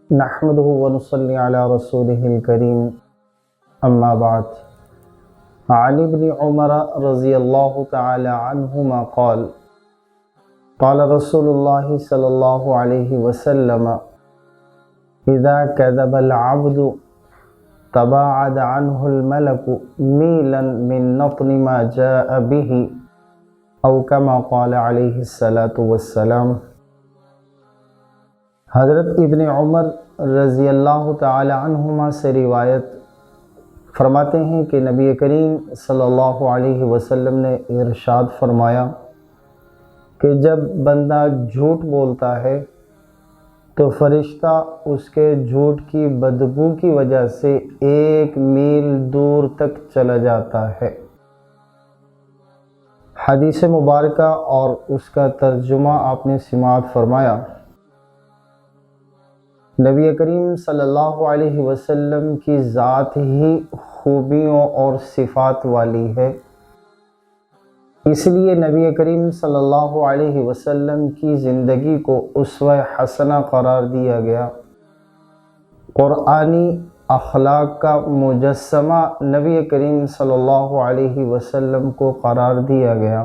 نحمده ونصلي على رسوله الكريم اما بعد عن ابن عمر رضی اللہ تعالی عنہما قال رسول اللہ صلی اللہ علیہ وسلم اذا كذب العبد تباعد عنه الملك میلا من نطن ما جاء به او كما قال علیہ الصلاة والسلام۔ حضرت ابن عمر رضی اللہ تعالی عنہما سے روایت فرماتے ہیں کہ نبی کریم صلی اللہ علیہ وسلم نے ارشاد فرمایا کہ جب بندہ جھوٹ بولتا ہے تو فرشتہ اس کے جھوٹ کی بدبو کی وجہ سے 1 میل دور تک چلا جاتا ہے۔ حدیث مبارکہ اور اس کا ترجمہ آپ نے سماعت فرمایا۔ نبی کریم صلی اللہ علیہ وسلم کی ذات ہی خوبیوں اور صفات والی ہے، اس لیے نبی کریم صلی اللہ علیہ وسلم کی زندگی کو اسوہ حسنہ قرار دیا گیا۔ قرآنی اخلاق کا مجسمہ نبی کریم صلی اللہ علیہ وسلم کو قرار دیا گیا۔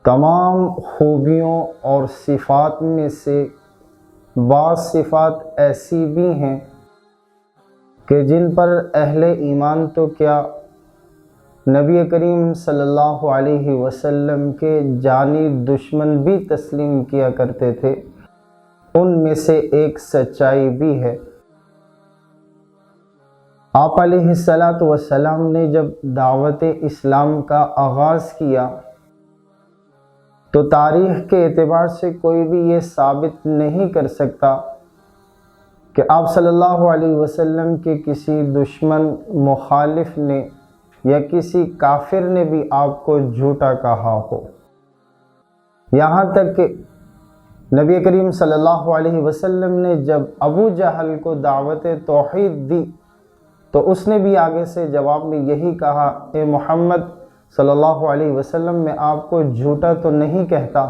تمام خوبیوں اور صفات میں سے بعض صفات ایسی بھی ہیں کہ جن پر اہل ایمان تو کیا، نبی کریم صلی اللہ علیہ وسلم کے جانی دشمن بھی تسلیم کیا کرتے تھے۔ ان میں سے ایک سچائی بھی ہے۔ آپ علیہ الصلاۃ والسلام نے جب دعوت اسلام کا آغاز کیا تو تاریخ کے اعتبار سے کوئی بھی یہ ثابت نہیں کر سکتا کہ آپ صلی اللہ علیہ وسلم کے کسی دشمن مخالف نے یا کسی کافر نے بھی آپ کو جھوٹا کہا ہو۔ یہاں تک کہ نبی کریم صلی اللہ علیہ وسلم نے جب ابو جہل کو دعوت توحید دی تو اس نے بھی آگے سے جواب میں یہی کہا، اے محمد صلی اللہ علیہ وسلم، میں آپ کو جھوٹا تو نہیں کہتا،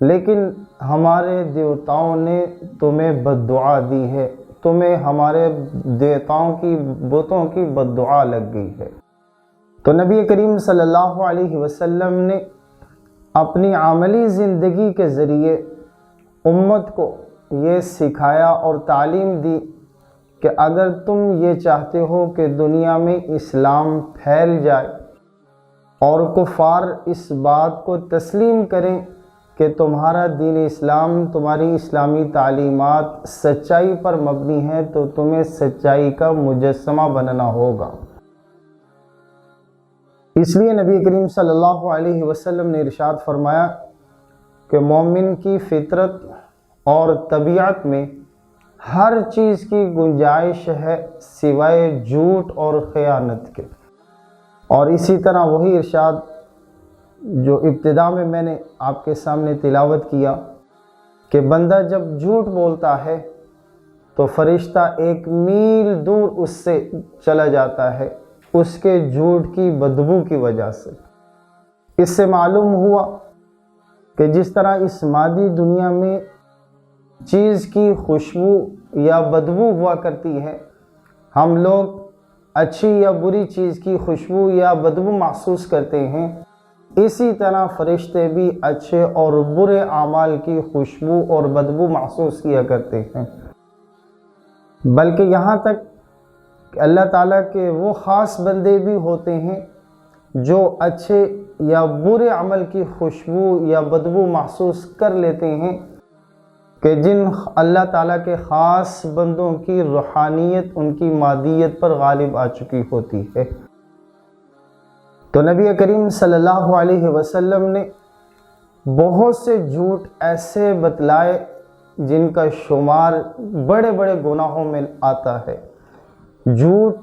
لیکن ہمارے دیوتاؤں نے تمہیں بد دعا دی ہے، تمہیں ہمارے دیوتاؤں کی بتوں کی بد دعا لگ گئی ہے۔ تو نبی کریم صلی اللہ علیہ وسلم نے اپنی عملی زندگی کے ذریعے امت کو یہ سکھایا اور تعلیم دی کہ اگر تم یہ چاہتے ہو کہ دنیا میں اسلام پھیل جائے اور کفار اس بات کو تسلیم کریں کہ تمہارا دین اسلام، تمہاری اسلامی تعلیمات سچائی پر مبنی ہے، تو تمہیں سچائی کا مجسمہ بننا ہوگا۔ اس لیے نبی کریم صلی اللہ علیہ وسلم نے ارشاد فرمایا کہ مومن کی فطرت اور طبیعت میں ہر چیز کی گنجائش ہے سوائے جھوٹ اور خیانت کے۔ اور اسی طرح وہی ارشاد جو ابتدا میں میں نے آپ کے سامنے تلاوت کیا کہ بندہ جب جھوٹ بولتا ہے تو فرشتہ 1 میل دور اس سے چلا جاتا ہے، اس کے جھوٹ کی بدبو کی وجہ سے۔ اس سے معلوم ہوا کہ جس طرح اس مادی دنیا میں چیز کی خوشبو یا بدبو ہوا کرتی ہے، ہم لوگ اچھی یا بری چیز کی خوشبو یا بدبو محسوس کرتے ہیں، اسی طرح فرشتے بھی اچھے اور برے اعمال کی خوشبو اور بدبو محسوس کیا کرتے ہیں۔ بلکہ یہاں تک کہ اللہ تعالیٰ کے وہ خاص بندے بھی ہوتے ہیں جو اچھے یا برے عمل کی خوشبو یا بدبو محسوس کر لیتے ہیں، کہ جن اللہ تعالیٰ کے خاص بندوں کی روحانیت ان کی مادیت پر غالب آ چکی ہوتی ہے۔ تو نبی کریم صلی اللہ علیہ وسلم نے بہت سے جھوٹ ایسے بتلائے جن کا شمار بڑے بڑے گناہوں میں آتا ہے۔ جھوٹ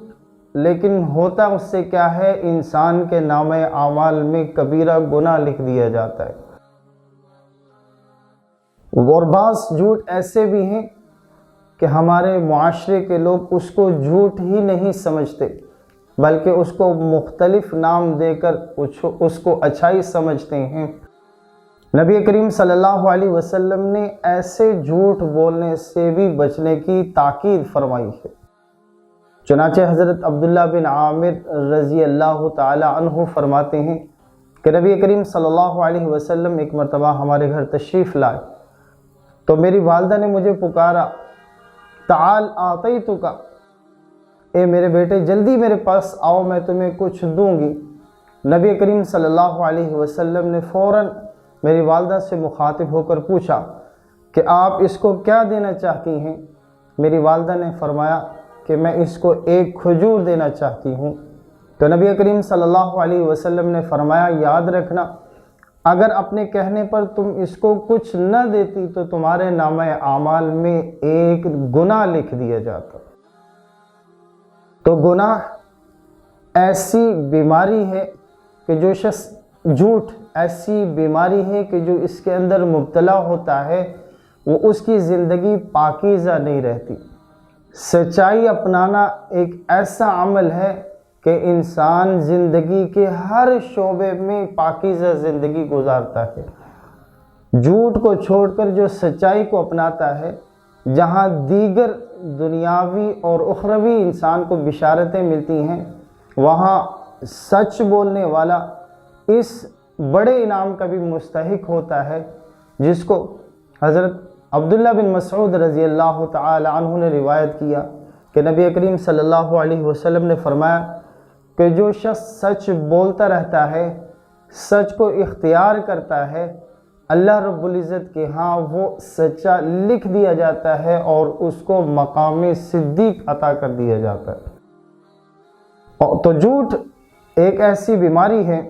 لیکن ہوتا اس سے کیا ہے، انسان کے نامہ اعمال میں کبیرہ گناہ لکھ دیا جاتا ہے۔ اور بعض جھوٹ ایسے بھی ہیں کہ ہمارے معاشرے کے لوگ اس کو جھوٹ ہی نہیں سمجھتے، بلکہ اس کو مختلف نام دے کر اس کو اچھائی سمجھتے ہیں۔ نبی کریم صلی اللہ علیہ وسلم نے ایسے جھوٹ بولنے سے بھی بچنے کی تاکید فرمائی ہے۔ چنانچہ حضرت عبداللہ بن عامر رضی اللہ تعالی عنہ فرماتے ہیں کہ نبی کریم صلی اللہ علیہ وسلم ایک مرتبہ ہمارے گھر تشریف لائے تو میری والدہ نے مجھے پکارا، تعال آتیتک، اے میرے بیٹے جلدی میرے پاس آؤ، میں تمہیں کچھ دوں گی۔ نبی کریم صلی اللہ علیہ وسلم نے فوراً میری والدہ سے مخاطب ہو کر پوچھا کہ آپ اس کو کیا دینا چاہتی ہیں؟ میری والدہ نے فرمایا کہ میں اس کو ایک کھجور دینا چاہتی ہوں۔ تو نبی کریم صلی اللہ علیہ وسلم نے فرمایا، یاد رکھنا اگر اپنے کہنے پر تم اس کو کچھ نہ دیتی تو تمہارے نامہ اعمال میں ایک گناہ لکھ دیا جاتا۔ تو گناہ ایسی بیماری ہے کہ جو شخص جھوٹ ایسی بیماری ہے کہ جو اس کے اندر مبتلا ہوتا ہے وہ اس کی زندگی پاکیزہ نہیں رہتی۔ سچائی اپنانا ایک ایسا عمل ہے کہ انسان زندگی کے ہر شعبے میں پاکیزہ زندگی گزارتا ہے۔ جھوٹ کو چھوڑ کر جو سچائی کو اپناتا ہے، جہاں دیگر دنیاوی اور اخروی انسان کو بشارتیں ملتی ہیں، وہاں سچ بولنے والا اس بڑے انعام کا بھی مستحق ہوتا ہے، جس کو حضرت عبداللہ بن مسعود رضی اللہ تعالی عنہ نے روایت کیا کہ نبی کریم صلی اللہ علیہ وسلم نے فرمایا کہ جو شخص سچ بولتا رہتا ہے، سچ کو اختیار کرتا ہے، اللہ رب العزت کے ہاں وہ سچا لکھ دیا جاتا ہے اور اس کو مقام صدیق عطا کر دیا جاتا ہے۔ تو جھوٹ ایک ایسی بیماری ہے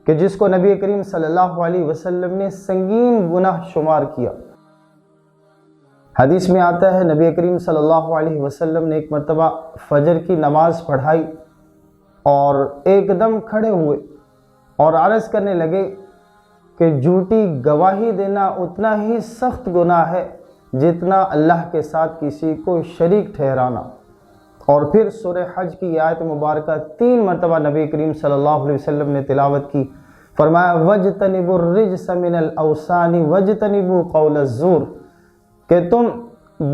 کہ جس کو نبی کریم صلی اللہ علیہ وسلم نے سنگین گناہ شمار کیا۔ حدیث میں آتا ہے نبی کریم صلی اللہ علیہ وسلم نے ایک مرتبہ فجر کی نماز پڑھائی اور ایک دم کھڑے ہوئے اور عرض کرنے لگے کہ جھوٹی گواہی دینا اتنا ہی سخت گناہ ہے جتنا اللہ کے ساتھ کسی کو شریک ٹھہرانا۔ اور پھر سورہ حج کی آیت مبارکہ 3 مرتبہ نبی کریم صلی اللہ علیہ وسلم نے تلاوت کی، فرمایا وَاجْتَنِبُوا الرِّجْسَ مِنَ الْأَوْثَانِ وَاجْتَنِبُوا قَوْلَ الزُّورِ، کہ تم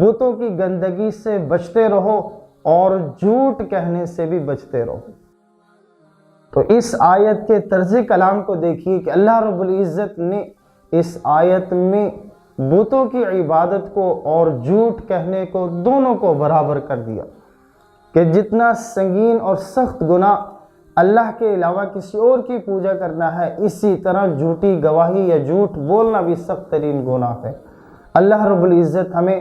بتوں کی گندگی سے بچتے رہو اور جھوٹ کہنے سے بھی بچتے رہو۔ تو اس آیت کے طرز کلام کو دیکھیے کہ اللہ رب العزت نے اس آیت میں بتوں کی عبادت کو اور جھوٹ کہنے کو دونوں کو برابر کر دیا کہ جتنا سنگین اور سخت گناہ اللہ کے علاوہ کسی اور کی پوجا کرنا ہے، اسی طرح جھوٹی گواہی یا جھوٹ بولنا بھی سخت ترین گناہ ہے۔ اللہ رب العزت ہمیں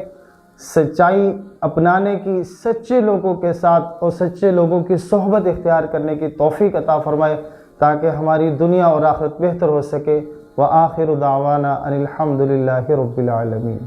سچائی اپنانے کی، سچے لوگوں کے ساتھ اور سچے لوگوں کی صحبت اختیار کرنے کی توفیق عطا فرمائے تاکہ ہماری دنیا اور آخرت بہتر ہو سکے۔ وآخر دعوانا ان الحمد للہ رب العالمین۔